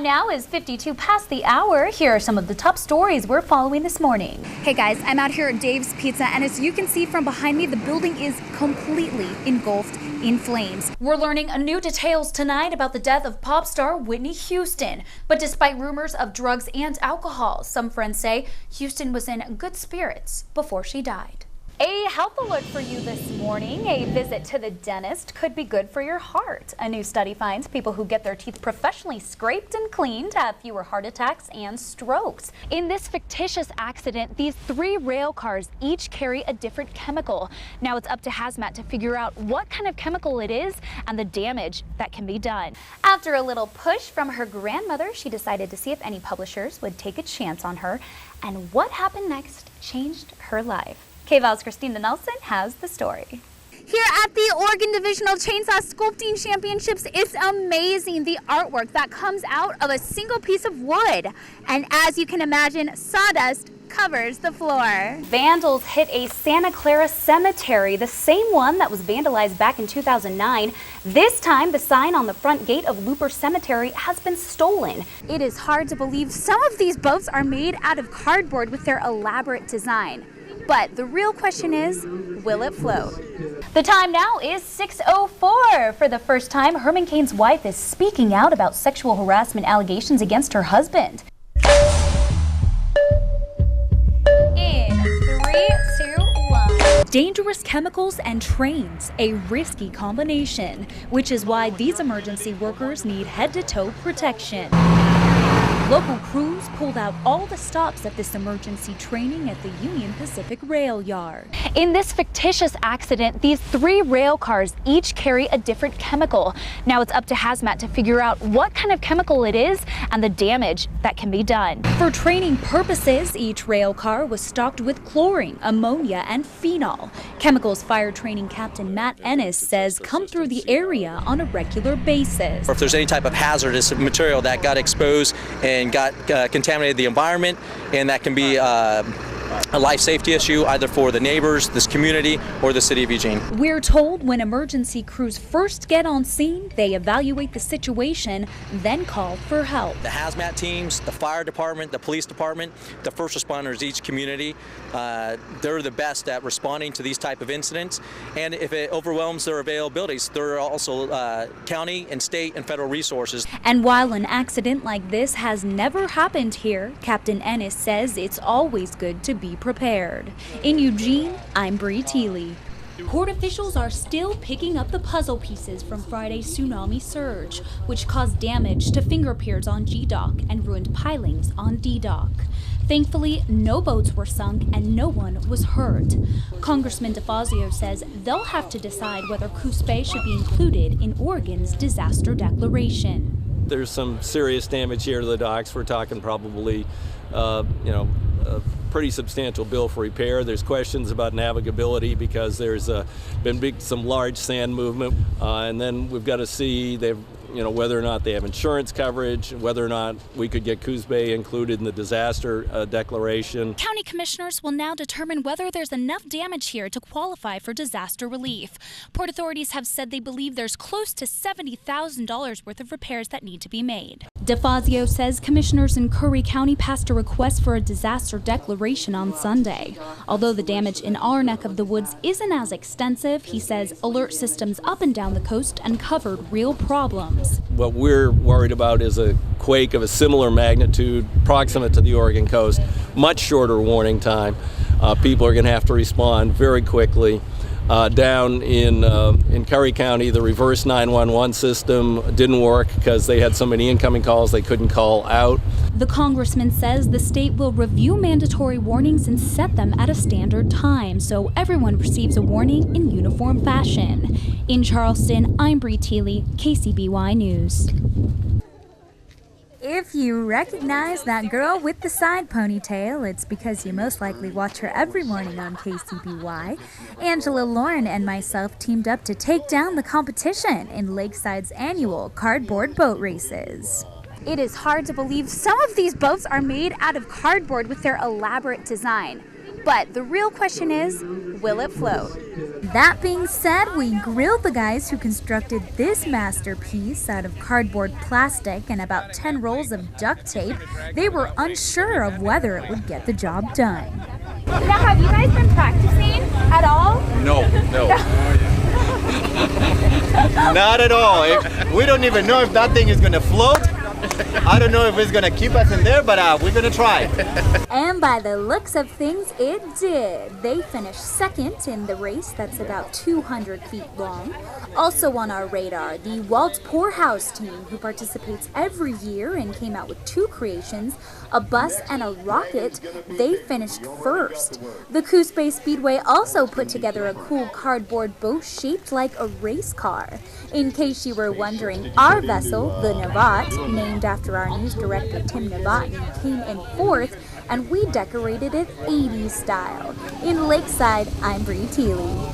time now is 52 past the hour. Here are some of the top stories we're following this morning. Hey guys, I'm out here at Dave's Pizza, and as you can see from behind me, the building is completely engulfed in flames. We're learning new details tonight about the death of pop star Whitney Houston. But despite rumors of drugs and alcohol, some friends say Houston was in good spirits before she died. A health alert for you this morning. A visit to the dentist could be good for your heart. A new study finds people who get their teeth professionally scraped and cleaned have fewer heart attacks and strokes. In this fictitious accident, these 3 rail cars each carry a different chemical. Now it's up to hazmat to figure out what kind of chemical it is and the damage that can be done. After a little push from her grandmother, she decided to see if any publishers would take a chance on her. And what happened next changed her life. KVAL's Christina Nelson has the story. Here at the Oregon Divisional Chainsaw Sculpting Championships, it's amazing the artwork that comes out of a single piece of wood. And as you can imagine, sawdust covers the floor. Vandals hit a Santa Clara cemetery, the same one that was vandalized back in 2009. This time, the sign on the front gate of Looper Cemetery has been stolen. It is hard to believe some of these boats are made out of cardboard with their elaborate design. But the real question is, will it float? The time now is 6:04. For the first time, Herman Cain's wife is speaking out about sexual harassment allegations against her husband. In 3, 2, 1. Dangerous chemicals and trains, a risky combination, which is why these emergency workers need head-to-toe protection. Local crews pulled out all the stops at this emergency training at the Union Pacific Rail Yard. In this fictitious accident, these 3 rail cars each carry a different chemical. Now it's up to hazmat to figure out what kind of chemical it is and the damage that can be done. For training purposes, each rail car was stocked with chlorine, ammonia, and phenol. Chemicals Fire Training Captain Matt Ennis says come through the area on a regular basis. If there's any type of hazardous material that got exposed and got contaminated the environment, and that can be a life safety issue either for the neighbors, this community, or the city of Eugene. We're told when emergency crews first get on scene, they evaluate the situation, then call for help. The hazmat teams, the fire department, the police department, the first responders, each community, they're the best at responding to these type of incidents. And if it overwhelms their availabilities, there are also county and state and federal resources. And while an accident like this has never happened here, Captain Ennis says it's always good to be prepared. In Eugene, I'm Brie Thiele. Port officials are still picking up the puzzle pieces from Friday's tsunami surge, which caused damage to finger piers on G-Dock and ruined pilings on D-Dock. Thankfully, no boats were sunk and no one was hurt. Congressman DeFazio says they'll have to decide whether Coos Bay should be included in Oregon's disaster declaration. There's some serious damage here to the docks. We're talking probably, a pretty substantial bill for repair. There's questions about navigability because there's been some large sand movement, and then we've got to see whether or not they have insurance coverage, whether or not we could get Coos Bay included in the disaster declaration. County commissioners will now determine whether there's enough damage here to qualify for disaster relief. Port authorities have said they believe there's close to $70,000 worth of repairs that need to be made. DeFazio says commissioners in Curry County passed a request for a disaster declaration on Sunday. Although the damage in our neck of the woods isn't as extensive, he says alert systems up and down the coast uncovered real problems. What we're worried about is a quake of a similar magnitude proximate to the Oregon coast, much shorter warning time. People are going to have to respond very quickly. Down in Curry County, the reverse 911 system didn't work because they had so many incoming calls they couldn't call out. The congressman says the state will review mandatory warnings and set them at a standard time so everyone receives a warning in uniform fashion. In Charleston, I'm Brie Thiele, KCBY News. If you recognize that girl with the side ponytail, it's because you most likely watch her every morning on KCBY. Angela, Lauren, and myself teamed up to take down the competition in Lakeside's annual cardboard boat races. It is hard to believe some of these boats are made out of cardboard with their elaborate design. But the real question is, will it float? That being said, we grilled the guys who constructed this masterpiece out of cardboard, plastic, and about 10 rolls of duct tape. They were unsure of whether it would get the job done. Now, have you guys been practicing at all? No. Not at all. We don't even know if that thing is going to float. I don't know if it's going to keep us in there, but we're going to try. And by the looks of things, it did. They finished second in the race that's about 200 feet long. Also on our radar, the Walt Poorhouse team, who participates every year and came out with 2 creations, a bus and a rocket. They finished first. The Coos Bay Speedway also put together a cool cardboard boat shaped like a race car. In case you were wondering, our vessel, the Navat, named after our news director Tim Novotny, came in 4th, and we decorated it 80s style. In Lakeside, I'm Brie Thiele.